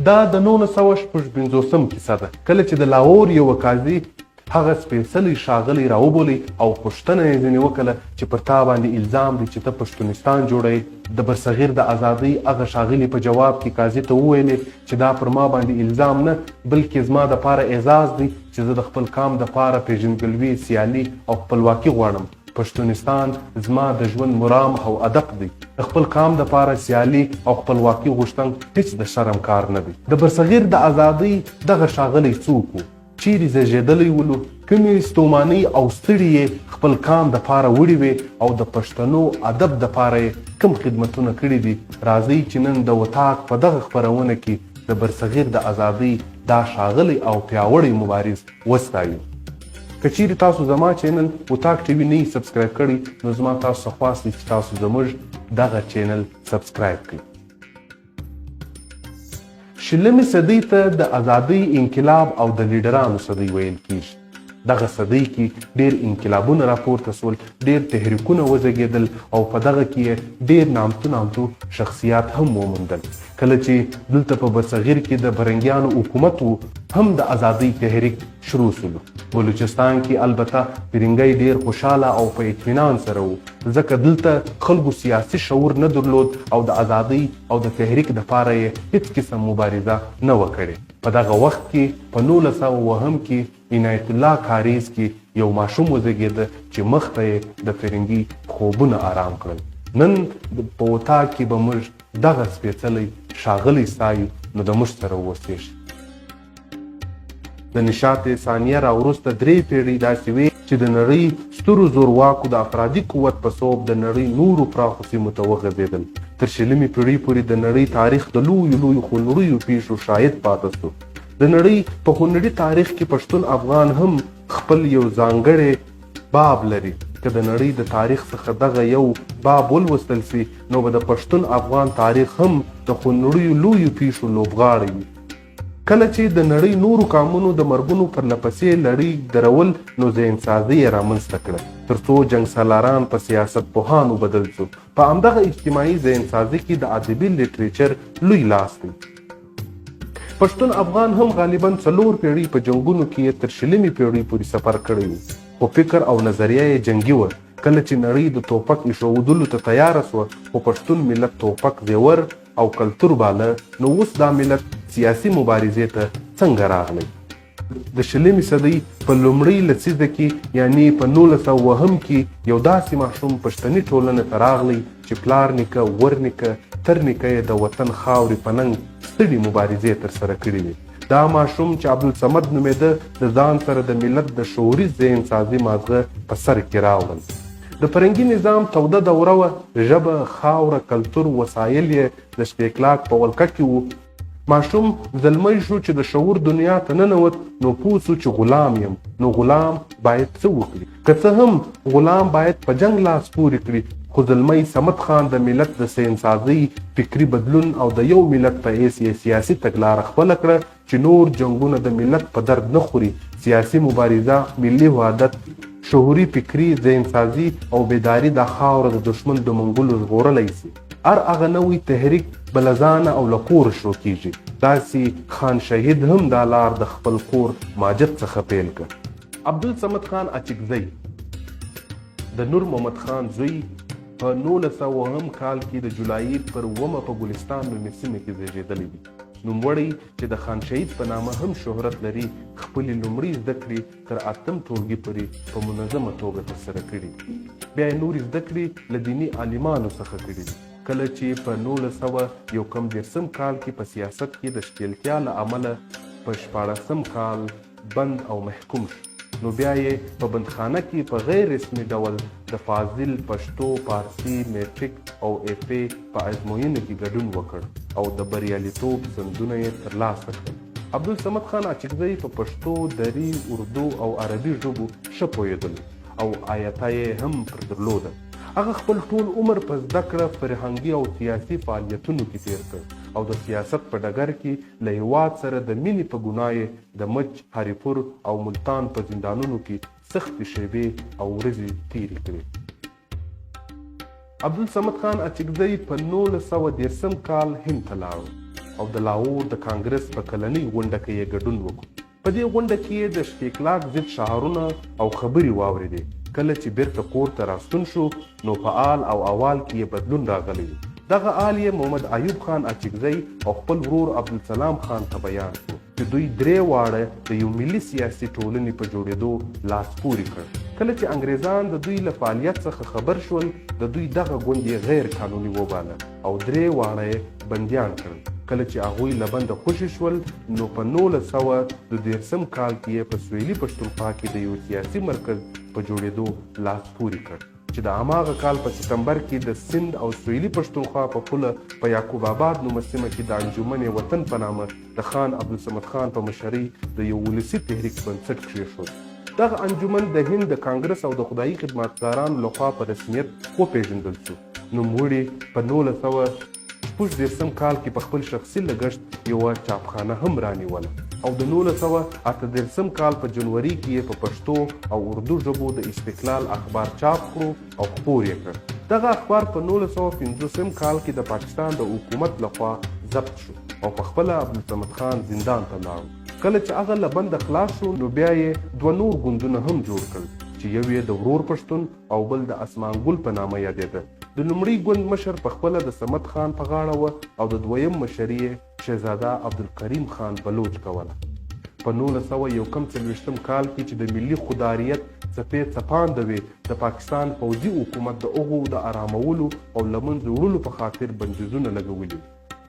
دا د 1956 کیسه ده، کله چې د لاهور یو قاضي هغه سپېڅلی ښاغلی راوبولی او پوښتنه یې ځینې وکړه چې پر تا باندې الزام دی چې ته پښتونستان جوړوې. د برصغیر د ازادۍ هغه ښاغلي په جواب کې قاضي ته وویلې چې دا پر ما باندې الزام نه بلکې زما دپاره اعزاز دی چې زه د خپل قام دپاره پېژندګلوي، سیالي او خپلواکي غواړم. پښتونستان زما د ژوند مرام او هدف دی. د خپل قام دپاره سیالي او خپلواکي غوښتن هیڅ د شرم کار نه دی. د برصغیر د ازادۍ دغه ښاغلی څوک و؟ چیرې زیږېدلی ولو؟ کومې ستومانۍ او ستړي یې خپل قام دپاره وړي وې او د پښتنو ادب دپاره یې کوم خدمتونه کړي دي؟ راځئ چې نن د وطاق په دغه خپرونه کې د برصغیر د ازادۍ دا ښاغلی او پیاوړی مبارز وستایو. که چیرې تاسو زما چینل وطاق ټي وي نه یې سبسکرایب کړی نو زما تاسو څخه خواست دی چې تاسو زموږ دغه چینل سبسکرایب کړئ. شلمې صدۍ ته د ازادۍ انقلاب او د لیډرانو صدۍ ویل کیږي. دغه صدۍ کې ډېر انقلابونه راپورته سول، ډېر تحریکونه وزېږېدل او په دغه کې ډېر نامتو شخصیات هم وموندل. کله چې دلته په برصغیر کې د فرنګیانو حکومت و هم د ازادۍ تحریک شروع سولو. بلوچستان کې البته فرنګی ډېر خوشحاله او په اطمینان سره و، ځکه دلته خلکو سیاسي شعور نه درلود او د ازادۍ او د تحریک دپاره یې هیڅ قسم مبارزه نه وه کړې. په دغه وخت کې په 1902 کې عنایت الله کاریز کې یو ماشوم وزېږېده چې مخ ته یې د فرنګي خوبونه آرام کړل. نن په وطاق کې به موږ دغه سپېڅلی ښاغلی ستایو، نو د موږ سره واوسې شي. د نشاط ثانیه راوروسته 3 پیړۍ داسې وې چې د نړۍ سترو زورواکو د افرادي قوت په صوب د نړۍ نورو پراخو سیمو ته وغځېدل. تر شلمې پیړۍ پورې د نړۍ تاریخ د لویو خونړیو پیښو شاهد پاته سو. د نړۍ په خونړي تاریخ کې پښتون افغان هم خپل یو ځانګړی باب لري. که د نړۍ د تاریخ څخه دغه یو باب ولوستل سي نو به د پښتون افغان تاریخ هم د خونړیو لویو پیښو لوبغاړی وي. کله چې د نړۍ نورو قامونو د مرګونو پرلپسې لړۍ درول نو ذهنسازي یې رامنځته کړه تر څو جنګ سالاران په سیاست پوهانو بدل شو. په همدغه اجتماعي ذهنسازي کې د ادبي لیټریچر لوی لاس دی. پښتون افغان هم غالبا 4 پیړۍ په جنګونو کې تر شلمې پیړۍ پورې سفر کړی و، خو فکر او نظریه یې جنګي وه. کله چې نړۍ د توپک ایښودلو ته تیاره سوه خو پښتون ملت توپک زیور او کلتور باله، نو اوس دا ملت سیاسي مبارزې ته څنګه راغلی؟ د شلمې صدۍ په لومړۍ لسیزه کې یعنی په 1902 کې یو داسې ماشوم پښتني ټولنې ته راغلی چې پلار نیکه، ور نیکه، تر نیکه یې د وطن خاورې په ننګ ستړي مبارزې ترسره کړي وې. دا ماشوم چې عبدالصمد نومېده د ځان سره د ملت د شعوري ذهنسازي مازغه په سر کې راوړل. د فرنګي نظام توده دوره وه، ژبه، خاوره، کلتور، وسایل یې د شپېکلاک په ولکه کې وو. ماشوم زلمی شو چې د شعور دنیا ته ننوت نو پوه سو چې غلام یم، نو غلام باید څه وکړي؟ که څه هم غلام باید په جنګ لاس پورې کړي، خو زلمی صمد خان د ملت د ذهنسازۍ فکري بدلون او د یو ملت په حیث یې سیاسي تګلاره خپله کړه چې نور جنګونه د ملت په درد نه خوري. سیاسي مبارزه، ملي وحدت، شعوري فکري ذهنسازي او بیداري دا خاوره د دشمن د منګولو ژغورلی سي. هر هغه نوی تحریک به له ځانه او له کوره شروع کیږي. داسې خان شهید هم دا لار د خپل کور ماجد څخه پیل کړ. عبدالصمد خان اچکزی د نور محمد خان زوی په 1902 کال کې د جولای پر 9 په ګلستان نومې سیمه کې زیږېدلی دی. نوموړی چې د خان شهید په نامه هم شهرت لري خپلې لومړۍ زده کړې تر 8م ټولګي پورې په منظمه توګه ترسره کړي. بیا یې نورې زده کړې له دیني عالمانو څخه کړي دي. کله چې په 1919 کال کې په سیاست کې د ښکېلتیا له امله په 14م کال بند او محکوم شو، نو بیا یې په بندخانه کې په غیر رسمي ډول د فاضل، پښتو، پارسي، میټریک او اف ای په ازموینو کې ګډون وکړ او د بریالیتوب سندونه یې ترلاسه کړل. عبدالصمد خان اچکزی په پښتو، دري، اردو او عربي ژبو ښه پوهېدل او آیته یې هم پر درلوده. هغه خپل ټول عمر په زده کړه، فرهنګي او سیاسي فعالیتونو کې تیر کړ او د سیاست په ډګر کې له هېواد سره د مینې په ګناه یې د مچ، هریپور او ملتان په زندانونو کې سختې شیبې او ورځې تیرې کړې. عبدالصمد خان اچکزی په 1913 کال هند ته لاړ او د لاهور د کانګرس په کلنۍ غونډه کې یې ګډون وکړو. په دې غونډه کې یې د اشتکلاک ضد شعارونه او خبرې واورېدې. کله چې بیرته کور ته راستون شو نو په آل او احوال کې یې بدلون راغلی و. دغه آل یې محمد ایوب خان اچکزی او خپل ورور عبدالسلام خان ته بیان کړو چې دوی درې واړه د یو ملي سیاسي ټولنې په جوړېدو لاس پورې کړ. کله چې انګریزان د دوی له فعالیت څخه خبر شول د دوی دغه ګوند یې غیر قانوني وباله او درې واړه یې بندیان کړل. کله چې هغوی له بنده خوشي شول نو په 1913 کال کې یې په سویلي پښتونخوا کې د یو سیاسي مرکز په جوړېدو لاس پورې کړ چې د هماغه کال په سپتمبر کې د سند او سویلي پښتونخوا په پوله په یعقوب آباد نومه سیمه کې د انجمن وطن په نامه د خان عبدالصمد خان په مشرۍ د یو ولسي تحریک بنسټ کېښود. دغه انجمن د هند د کانګرس او د خدایي خدمتګارانو لخوا په رسمیت وپېژندل شو. نوموړي په 1918 کال کې په خپل شخصي لګښت یوه چاپخانه هم رانیوله او د 1938 کال په جنوري کې یې په پښتو او اردو ژبو د استقلال اخبار چاپ کړو او خپور یې کړ. دغه اخبار په 1915 کال کې د پاکستان د حکومت لخوا ضبط شو او په خپله عبدالصمد خان زندان ته لاړ. کله چې هغه له بنده خلاص شو نو بیا یې دوه نور ګوندونه هم جوړ کړل چې یو یې د ورور پښتون او بل د اسمان ګل په نامه یادېده. د لومړي ګوند مشر په خپله د صمد خان په غاړه وه او د دویم مشري یې شهزاده عبدالکریم خان بلوچ کوله. په 1941 کال کې چې د ملي خوداریت څپې څپانده وې د پاکستان پوځي حکومت د هغو د آرامولو او له منځه وړلو په خاطر بندیزونه لګولي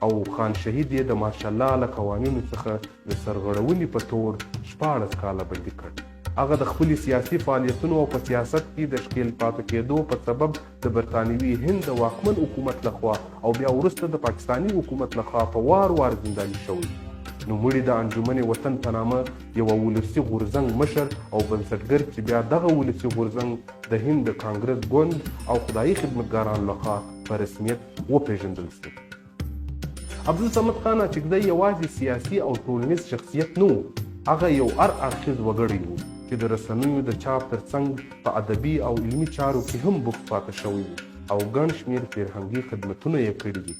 او خان شهید یې د ماشاءالله له قوانینو څخه د سرغړونې په تور 14 کاله بندي کړ. هغه د خپلې سیاسي فعالیتونو او په سیاست کې د ښکیل پاتې کېدو په سبب د برطانوي هند د واکمن حکومت لخوا او بیا وروسته د پاکستاني حکومت لخوا په وار وار زنداني شوی. نوموړي د انجمن وطن په نامه یوه ولسي غورځنګ مشر او بنسټګر چې بیا دغه ولسي غورځنګ د هند د کانګرس ګوند او خدایي خدمتګارانو لخوا په رسمیت وپېژندل شو. عبدالصمد خان اچکزی یوازې سیاسي او ټولنیز شخصیت نه و، هغه یو هر اړخیز وګړی و چې د رسنیو د چاپ ترڅنګ په ادبي او علمي چارو کې هم بوخت پاتې شوی و او ګڼ شمېر فرهنګي خدمتونه یې کړي دي.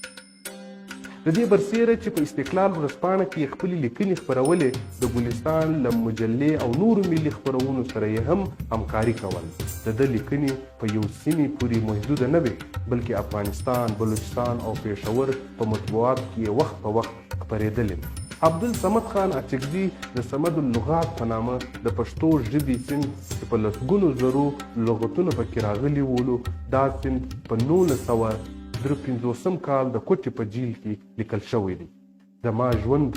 د دې برسیره چې په استقلال ورځپاڼه کې یې خپلې لیکنې خپرولې د ګلستان له مجلې او نورو ملي خپرونو سره یې هم همکاري کول. د ده لیکنې په یو سیمې پورې محدوده نه وې بلکې افغانستان، بلوچستان او پېښور په مطبوعاتو کې یې وخت په وخت خپرېدلې. عبدالصمد خان اچکزي د صمد اللغات په نامه د پښتو ژبې سند چې په لسګونو زرو لغتونه پکې راغلي ولو دا سند په 1953 کال د کوټې په جیل کې لیکل شوی دی. زما ژوند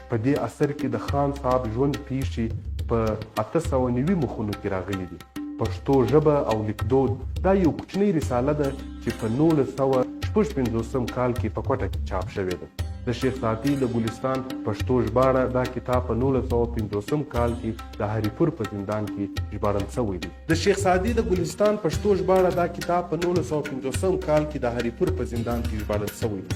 په دې اثر کې د خان صاحب ژوند پیښې په 890 مخونو کې راغلي دي. پښتو ژبه او لیکدود دا یو کوچنۍ رساله ده چې په 1956 کال کې په کوټه کې چاپ شوې ده. د شیخ سعدي د ګلستان پښتو ژباړه دا کتاب په 1950 کال کې د هریپور په زندان کې ژباړل شوی دی. د شیخ سعدي د ګلستان پښتو ژباړه دا کتاب په 1950 کال کې د هریپور په زندان کې ژباړل شوی دی.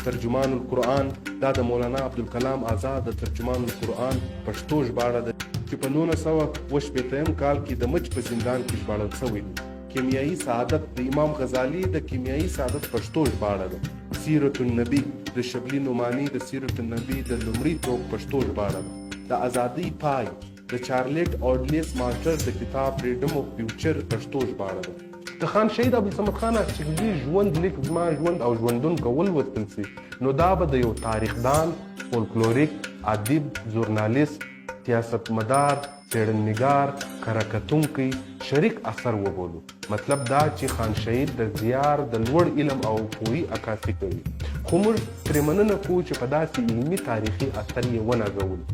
ترجمان القرآن دا د مولانا عبدالکلام آزاد د ترجمان القرآن پښتو ژباړه ده چې په 1980 کال کې د مچ په زندان کې ژباړل شوی دی. کیمیایي سعادت د امام غزالی د کیمیایي سعادت پښتو ژباړه ده. سیرت النبی د شبلی نعمانی د سیرت النبی د لومړي ټوک پښتو ژباړه ده. د ازادۍ پای د چارلیټ اورډلیس ماسټر د کتاب فریډم اف فیوچر پښتو ژباړه ده. د خان شهید عبدالصمد خان اچکزي ژوند لیک زما ژوند او ژوندون کول ولوستل سي نو دا به د یو تاریخدان، فولکلوریک، ادیب، ژورنالیست، سیاستمدار، څېړنیګار، کره کتونکی، شریک اثر وبولو. مطلب دا چې خان شهید د زیار د لوړ علم او پوهې عکاسي کوي، خو موږ ترې مننه کوو چې په داسې علمي تاریخي اثر یې ونازولو.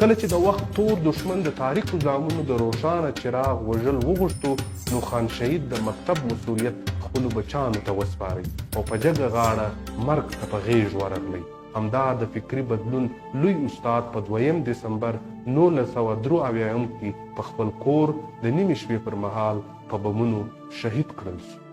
کله چې د وخت تور دشمن د تاریخو زامنو د روښانه چراغ وژل وغوښتو نو خان شهید د مکتب مسؤلیت خپلو بچانو ته وسپارئ او په جګه غاړه مرګ ته په غېږ ورغلی. همدا د فکري بدلون لوی استاد په 2 دسمبر 1973 کې په خپل کور د نیمې شپې پر مهال په بمونو شهید کړل شو.